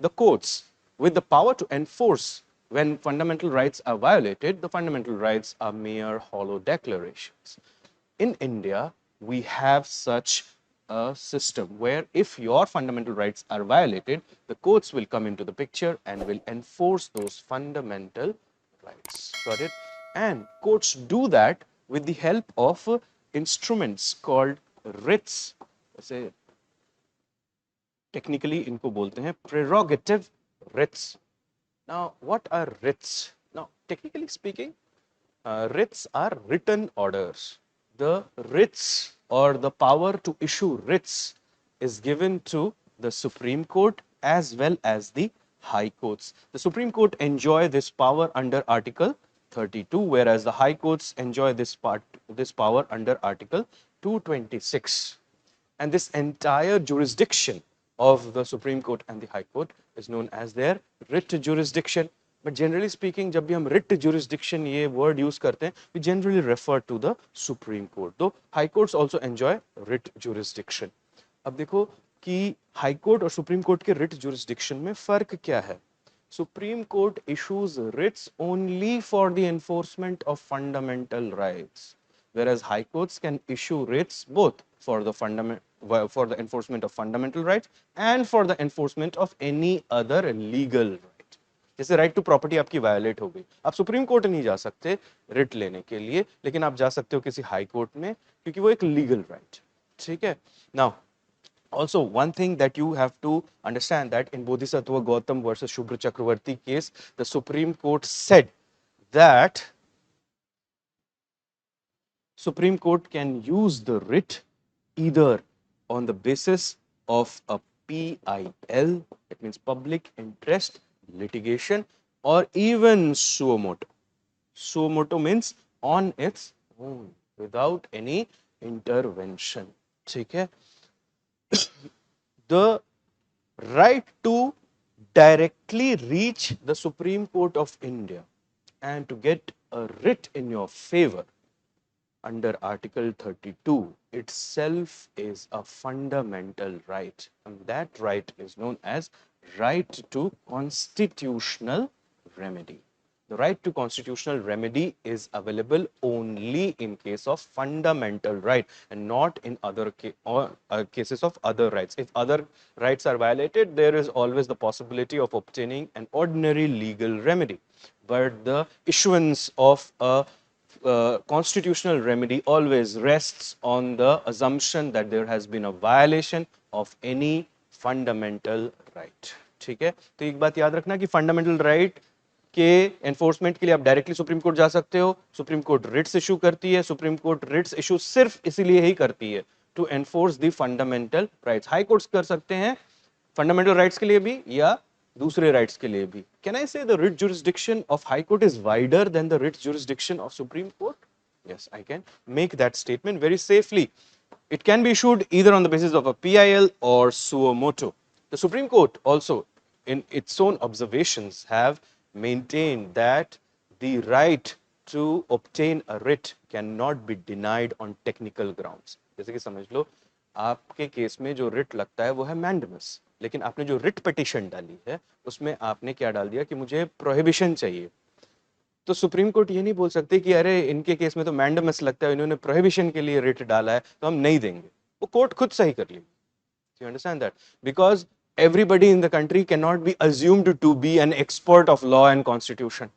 the courts with the power to enforce when fundamental rights are violated. The fundamental rights are mere hollow declarations. In India, we have such a system where if your fundamental rights are violated, the courts will come into the picture and will enforce those fundamental rights. Got it? And courts do that with the help of instruments called writs. Say, technically इनको बोलते हैं prerogative writs. Now, what are writs? Now, technically speaking, writs are written orders. The writs or the power to issue writs is given to the Supreme Court as well as the High Courts. The Supreme Court enjoy this power under Article 32, whereas the High Courts enjoy this power under Article 226. And this entire jurisdiction of the Supreme Court and the High Court is known as their writ jurisdiction. But generally speaking, जब भी हम writ jurisdiction ये word use करते हैं, we generally refer to the Supreme Court. Though High Courts also enjoy writ jurisdiction. अब देखो कि High Court और Supreme Court के writ jurisdiction में फर्क क्या है? Supreme Court issues writs only for the enforcement of fundamental rights, whereas High Courts can issue writs both for the enforcement of fundamental rights and for the enforcement of any other legal right. जैसे right to property आपकी violet हो गई, आप supreme court नहीं जा सकते writ लेने के लिए, लेकिन आप जा सकते हो किसी हाई कोर्ट में क्योंकि वो एक लीगल राइट. ठीक है. Now also one thing that you have to understand that in Bodhisattva Gautam versus Shubhra Chakravarti case, the Supreme Court said that Supreme Court can use the writ either on the basis of a PIL, it means public interest litigation, or even suo motu. Suo motu means on its own without any intervention. Okay? The right to directly reach the Supreme Court of India and to get a writ in your favor under Article 32 itself is a fundamental right, and that right is known as right to constitutional remedy. The right to constitutional remedy is available only in case of fundamental right and not in other cases of other rights. If other rights are violated, there is always the possibility of obtaining an ordinary legal remedy. But the issuance of a constitutional remedy always rests on the assumption that there has been a violation of any fundamental right. ठीक है. तो एक बात याद रखना कि fundamental right के enforcement के लिए आप डायरेक्टली सुप्रीम कोर्ट जा सकते हो. सुप्रीम कोर्ट रिट्स इशू करती है. सुप्रीम कोर्ट रिट्स इशू सिर्फ इसीलिए ही करती है to enforce the fundamental rights. High courts कर सकते हैं फंडामेंटल राइट्स के लिए भी या दूसरे राइट्स के लिए भी. कैन आई से the writ jurisdiction of high court is wider than the writ jurisdiction of supreme court? Yes, I can make that statement very safely. It can be issued either on the basis of a PIL or suo motu. The Supreme Court also, in its own observations, have maintained that the right to obtain a writ cannot be denied on technical grounds. जैसे कि समझ लो आपके case में जो writ लगता है वो है मैंडेमस, लेकिन आपने जो रिट पिटीशन डाली है उसमें आपने क्या डाल दिया कि मुझे प्रोहिबिशन चाहिए. तो सुप्रीम कोर्ट ये नहीं बोल सकते कि अरे इनके केस में तो मैंडेमस लगता है, इन्होंने प्रोहिबिशन के लिए रिट डाला है तो हम नहीं देंगे. वो कोर्ट खुद सही कर लेगी. You understand that? Because everybody in the country cannot be assumed to be an expert of law and constitution.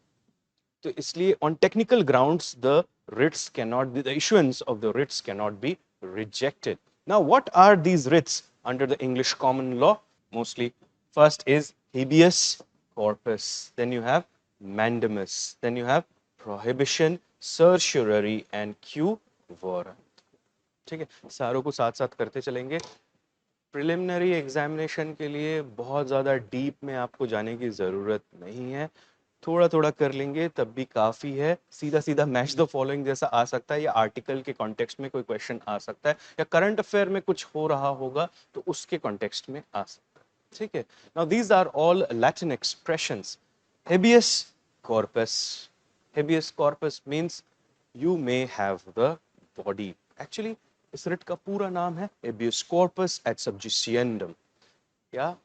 तो इसलिए on technical grounds the writs cannot be, the issuance of the writs cannot be rejected. Now what are these writs under the English common law? Mostly first is habeas corpus, then you have mandamus, then you have prohibition, certiorari and quo warrant. ठीक है, सारों को साथ साथ करते चलेंगे. Preliminary examination के लिए बहुत ज़्यादा डीप में आपको जाने की ज़रूरत नहीं है, थोड़ा थोड़ा कर लेंगे तब भी काफ़ी है. सीधा सीधा मैच द फॉलोइंग जैसा आ सकता है या आर्टिकल के कॉन्टेक्स्ट में कोई क्वेश्चन आ सकता है या करंट अफेयर में कुछ हो रहा होगा तो उसके कॉन्टेक्स्ट में आ सकता है. ठीक है. Now these are all Latin expressions. habeas corpus. Habeas corpus means you may have the body. Actually इस रिट का पूरा नाम है habeas corpus ad subjudiendum. या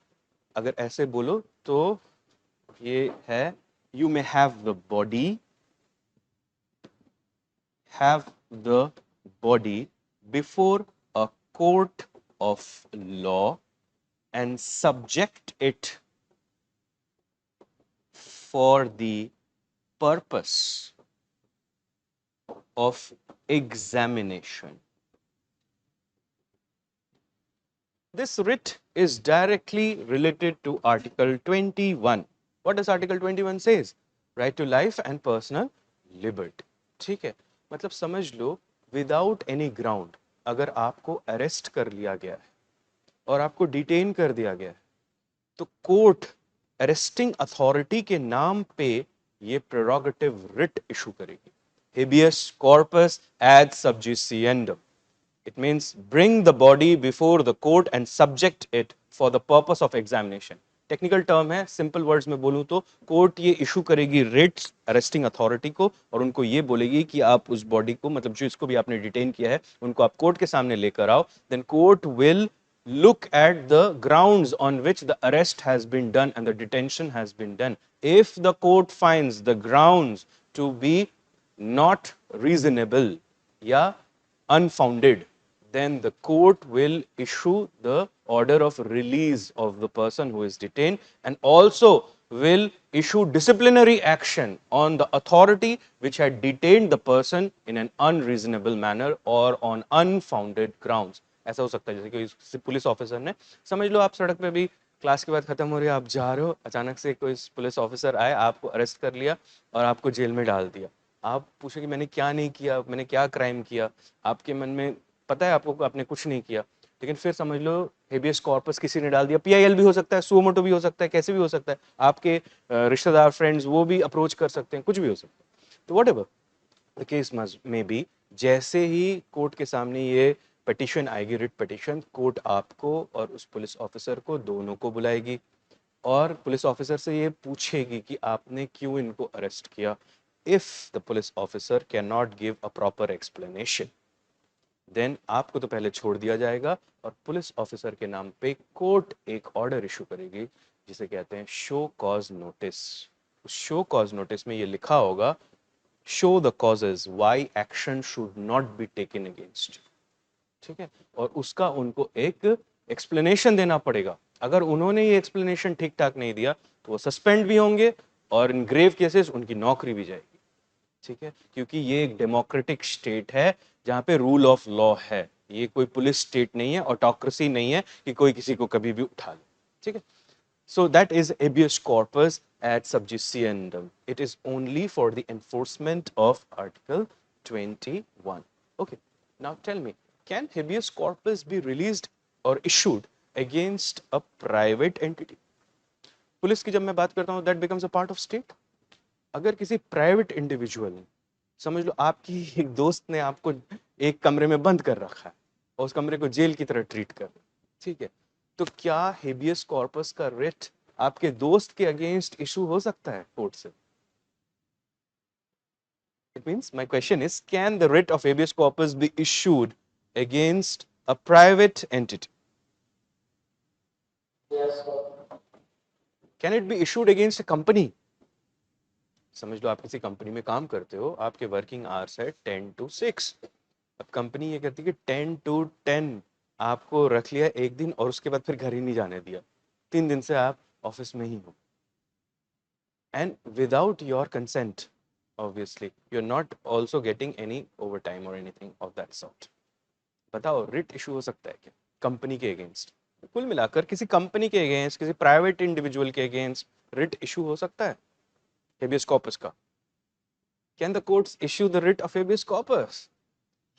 अगर ऐसे बोलो तो ये है you may have the body before a court of law and subject it for the purpose of examination. This writ is directly related to Article 21. What does Article 21 says? Right to life and personal liberty. ठीक है, मतलब समझ लो without any ground अगर आपको arrest कर लिया गया है और आपको डिटेन कर दिया गया है तो कोर्ट अरेस्टिंग अथॉरिटी के नाम पे ये प्रेरोगेटिव रिट इशू करेगी, habeas corpus ad subjiciendum. It means bring the body before the court and subject it for the purpose of examination. Technical term है, सिंपल वर्ड्स में बोलूं तो कोर्ट ये इशू करेगी रिट्स अरेस्टिंग अथॉरिटी को और उनको ये बोलेगी कि आप उस बॉडी को, मतलब जो इसको भी आपने डिटेन किया है, उनको आप कोर्ट के सामने लेकर आओ. Then court will look at the grounds on which the arrest has been done and the detention has been done. If the court finds the grounds to be not reasonable, yeah, unfounded, then the court will issue the order of release of the person who is detained and also will issue disciplinary action on the authority which had detained the person in an unreasonable manner or on unfounded grounds. ऐसा हो सकता है जैसे कोई police officer ने, समझ लो आप सड़क पे भी क्लास के बाद खत्म हो रही है, आप जा रहे हो, अचानक से कोई पुलिस ऑफिसर आए, आपको अरेस्ट कर लिया और आपको जेल में डाल दिया. आप पूछे कि मैंने क्या नहीं किया, मैंने क्या क्राइम किया, आपके मन में पता है आपको आपने कुछ नहीं किया, लेकिन फिर समझ लो हेबियस कॉर्पस किसी ने डाल दिया, पीआईएल भी हो सकता है, सुमोटो भी हो सकता है, कैसे भी हो सकता है, आपके रिश्तेदार फ्रेंड्स वो भी अप्रोच कर सकते हैं, कुछ भी हो सकता है. तो वट एवर द केस में बी, जैसे ही कोर्ट के सामने ये पिटिशन आएगी, रिट पिटिशन, कोर्ट आपको और उस पुलिस ऑफिसर को दोनों को बुलाएगी और पुलिस ऑफिसर से ये पूछेगी कि आपने क्यों इनको अरेस्ट किया. If the police officer can not give a proper explanation, then आपको तो पहले छोड़ दिया जाएगा और पुलिस ऑफिसर के नाम पे कोर्ट एक ऑर्डर इशू करेगी जिसे कहते हैं शो कॉज नोटिस. उस शो कॉज नोटिस में ये लिखा होगा show the causes why action should not be taken against. ठीक है, और उसका उनको एक एक्सप्लेनेशन देना पड़ेगा. अगर उन्होंने ये एक्सप्लेनेशन ठीक ठाक नहीं दिया तो वो सस्पेंड भी होंगे और इन ग्रेव केसेस उनकी नौकरी भी जाएगी. ठीक है, क्योंकि ये एक डेमोक्रेटिक स्टेट है जहां पे रूल ऑफ लॉ है, ये कोई पुलिस स्टेट नहीं है, ऑटोक्रेसी नहीं है कि कोई किसी को कभी भी उठा ले. ठीक है, so that is habeas corpus ad subjudiciendum. It is only for the enforcement of Article 21. Okay, now tell me, can habeas corpus be released or issued against a private entity? Police की जब मैं बात करता हूं, that becomes a part of state. अगर किसी private individual ने, समझ लो आपकी एक दोस्त ने आपको एक कमरे में बंद कर रखा है और उस कमरे को जेल की तरह ट्रीट कर रहा है, ठीक है, तो क्या हेबियस कॉर्पस का रिट आपके दोस्त के अगेंस्ट इशू हो सकता है कोर्ट से? It means my question is, can the writ of habeas corpus be issued against a private entity? Yes, sir. Can it be issued against a company? समझ लो आप किसी कंपनी में काम करते हो, आपके वर्किंग आवर्स है 10 to 6. अब कंपनी ये कहती है कि 10 to 10 आपको रख लिया एक दिन और उसके बाद फिर घर ही नहीं जाने दिया, 3 दिन से आप ऑफिस में ही हो, and without your consent obviously you are not also getting any over time और एनीथिंग ऑफ दैट सॉर्ट. बताओ रिट इशू हो सकता है क्या कंपनी के अगेंस्ट? कुल मिलाकर किसी कंपनी के अगेंस्ट, किसी प्राइवेट इंडिविजुअल के अगेंस्ट रिट इशू हो सकता है हेबियस कॉर्पस का. Can the courts issue the writ of habeas corpus?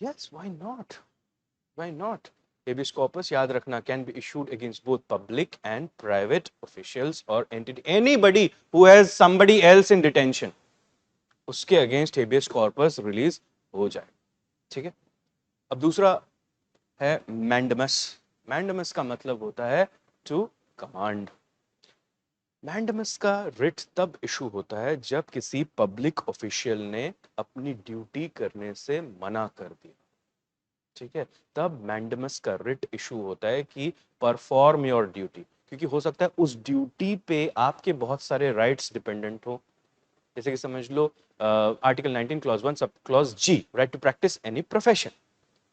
Yes, why not, why not? Habeas corpus, याद रखना, can be issued against both public and private officials or entity. Anybody who has somebody else in detention, उसके against habeas corpus release हो जाए. ठीक है, अब दूसरा है मैंडमस. मैंडमस का मतलब होता है टू कमांड. मैंडमस का रिट तब इशू होता है जब किसी पब्लिक ऑफिशियल ने अपनी ड्यूटी करने से मना कर दिया. ठीक है, तब मैंडमस का रिट इशू होता है कि परफॉर्म योर ड्यूटी, क्योंकि हो सकता है उस ड्यूटी पे आपके बहुत सारे राइट्स डिपेंडेंट हो। जैसे कि समझ लो article 19 clause 1 sub clause G, right to practice any profession.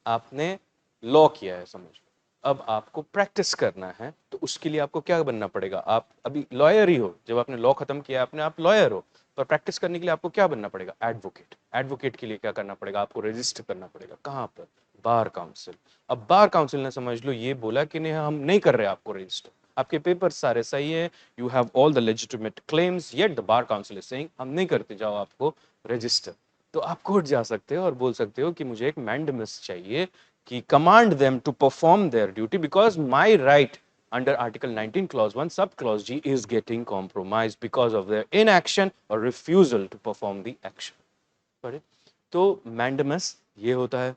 आपने लॉ किया है समझ लो, अब आपको प्रैक्टिस करना है, तो उसके लिए आपको क्या बनना पड़ेगा? आप अभी लॉयर ही हो, जब आपने लॉ खत्म किया आपने, आप लॉयर हो, पर प्रैक्टिस करने के लिए आपको क्या बनना पड़ेगा? एडवोकेट। एडवोकेट के लिए क्या करना पड़ेगा? आपको रजिस्टर करना पड़ेगा। कहाँ पर? Bar council. अब बार काउंसिल ने समझ लो ये बोला कि नहीं, हम नहीं कर रहे आपको रजिस्टर, आपके पेपर सारे सही है, you have all the legitimate claims, yet the bar council is saying हम नहीं करते, जाओ आपको रजिस्टर। तो आप कोर्ट जा सकते हो और बोल सकते हो कि मुझे एक मैंडेमस चाहिए कि command them to perform their duty because my right under Article 19 Clause 1 sub clause G is getting compromised because of their inaction or refusal to perform the action. पढ़े? तो मैंडेमस ये होता है।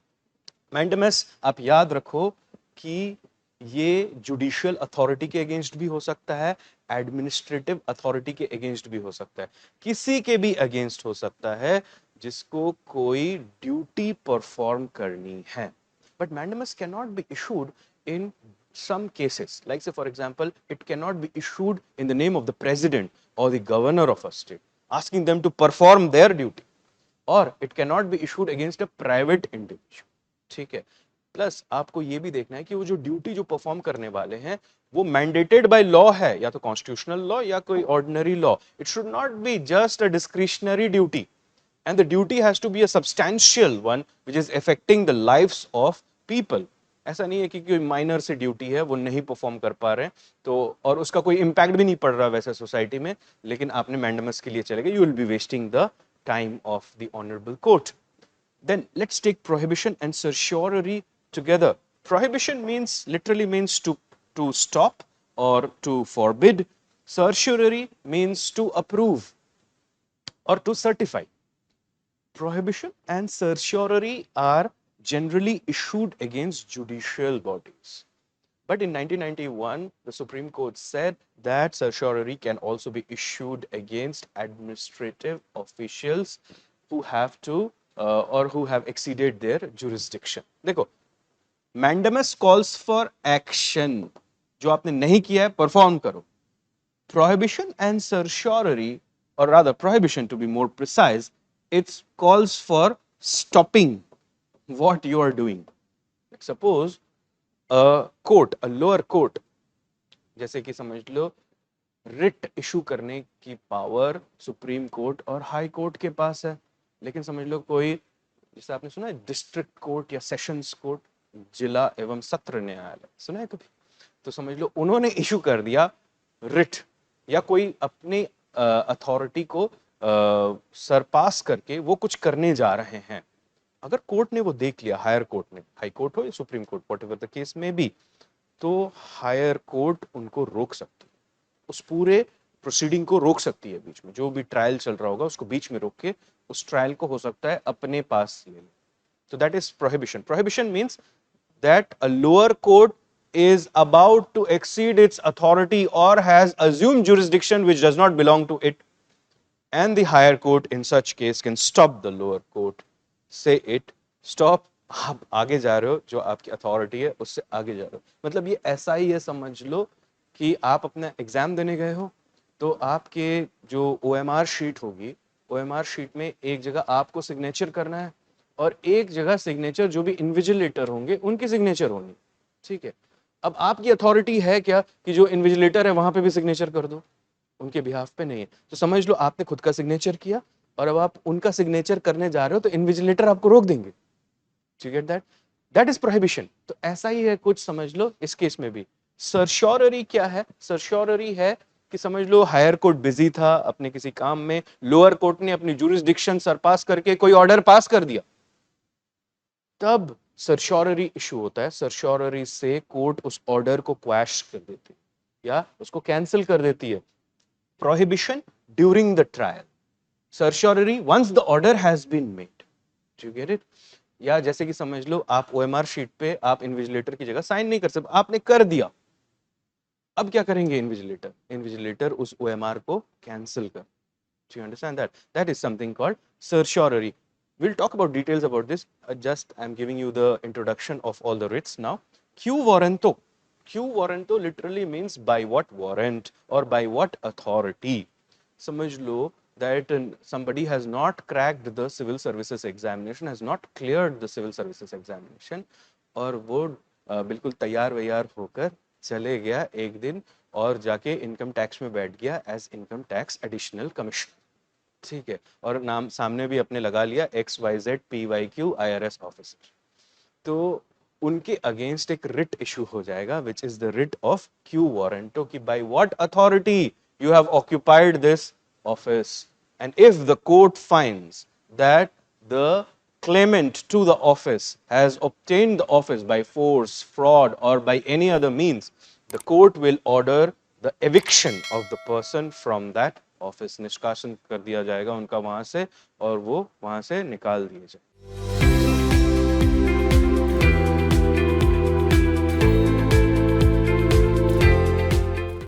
मैंडेमस आप याद रखो कि ये जुडिशियल अथॉरिटी के अगेंस्ट भी हो सकता है, एडमिनिस्ट्रेटिव अथॉरिटी के अगेंस्ट भी हो सकता है, किसी के भी अगेंस्ट हो सकता है जिसको कोई ड्यूटी परफॉर्म करनी है। But mandamus cannot be issued in some cases. Like say for example, it cannot be issued in the name of the president or the governor of a state, asking them to perform their duty. Or it cannot be issued against a private individual. ठीक है। Plus आपको ये भी देखना है कि वो जो ड्यूटी जो परफॉर्म करने वाले हैं वो मैंडेटेड बाय लॉ है, या तो कॉन्स्टिट्यूशनल लॉ या कोई ordinary law. It should not be just a discretionary duty, and the duty has to be a substantial one which is affecting the lives of people. ऐसा नहीं है कि कोई माइनर से ड्यूटी है वो नहीं परफॉर्म कर पा रहे हैं तो, और उसका कोई इंपैक्ट भी नहीं पड़ रहा वैसे सोसाइटी में, लेकिन आपने मैंडेमस के लिए चले गए, you will be wasting the time of the honourable court. Then let's take prohibition and certiorari together. Prohibition means literally means to stop or to forbid. Certiorari means to approve or to certify. Prohibition and certiorari are generally issued against judicial bodies. But in 1991, the Supreme Court said that certiorari can also be issued against administrative officials who have to or who have exceeded their jurisdiction. देखो, mandamus calls for action. जो आपने नहीं किया है, perform करो. Prohibition and certiorari, or rather prohibition to be more precise, it calls for stopping what you are doing. Suppose a court, a lower court, जैसे कि समझ लो रिट इशू करने की पावर सुप्रीम कोर्ट और हाई कोर्ट के पास है, लेकिन समझ लो कोई, जैसे आपने सुना है डिस्ट्रिक्ट कोर्ट या सेशंस कोर्ट, जिला एवं सत्र न्यायालय, सुना है कभी? तो समझ लो उन्होंने इशू कर दिया रिट, या कोई अपनी अथॉरिटी को सरपास करके वो कुछ करने जा रहे हैं। अगर कोर्ट ने वो देख लिया, हायर कोर्ट ने, हाई कोर्ट हो या supreme court, whatever the case में भी, तो हायर कोर्ट उनको रोक सकती है, उस पूरे प्रोसीडिंग को रोक सकती है, बीच में जो भी ट्रायल चल रहा होगा उसको बीच में रोक के उस ट्रायल को हो सकता है अपने पास ले ले। तो that is prohibition. Prohibition means that a lower court is about to exceed its authority or has assumed jurisdiction which does not belong to it, and the higher court in such case can stop the lower court, say it stop, आप आगे जा रहे हो, जो आपकी authority है उससे आगे जा रहे हो। मतलब ये ऐसा ही है, समझ लो कि आप अपना एग्जाम देने गए हो, तो आपके जो OMR शीट होगी, OMR शीट में एक जगह आपको सिग्नेचर करना है और एक जगह सिग्नेचर जो भी इन्विजिलेटर होंगे उनकी सिग्नेचर होनी, ठीक है। अब आपकी अथॉरिटी है क्या कि जो इन्विजिलेटर है वहां पे भी सिग्नेचर कर दो? उनके बिहाफ पे नहीं है। तो समझ लो आपने खुद का सिग्नेचर किया और अब आप उनका सिग्नेचर करने जा रहे हो, तो इन्विजिलेटर आपको रोक देंगे। You get that? That is prohibition. तो ऐसा ही है कुछ, समझ लो इस केस में भी। सर्श्योररी क्या है? सर्श्योररी है कि समझ लो हायर कोर्ट बिजी था अपने किसी काम में, लोअर कोर्ट ने अपनी जुरिस्डिक्शन सरपास करके कोई ऑर्डर पास कर दिया, तब सर्श्योररी इशू होता है। सर्श्योररी से कोर्ट उस ऑर्डर को क्वैश कर देती है या उसको कैंसिल कर देती है। Prohibition during the trial, certiorari once the order has been made. Do you get it? या जैसे कि समझ लो आप OMR शीट पे आप इन्विजिलेटर की जगह साइन नहीं कर सकते, आपने कर दिया, अब क्या करेंगे इन्विजिलेटर? इन्विजिलेटर उस OMR को कैंसिल कर। Do you understand that? That is something called certiorari. We'll talk about details about this. Just I'm giving you the introduction of all the writs now. Q warranto. Q warranto literally means by what warrant or by what authority. समझ लो that somebody has not cracked the civil services examination, has not cleared the civil services examination, और वो बिल्कुल तैयार वैयार होकर चले गया एक दिन और जाके इनकम टैक्स में बैठ गया as income tax additional commissioner, ठीक है, और नाम सामने भी अपने लगा लिया XYZ PYQ IRS ऑफिसर, तो उनके अगेंस्ट एक रिट इशू हो जाएगा which is the writ of quo warranto कि by what authority you have occupied this office, and if the court finds that the claimant to the office has obtained the office by force, fraud, or by any other means, the court will order the eviction of the person from that office. निष्कासन कर दिया जाएगा उनका वहां से और वो वहां से निकाल दिए जाए.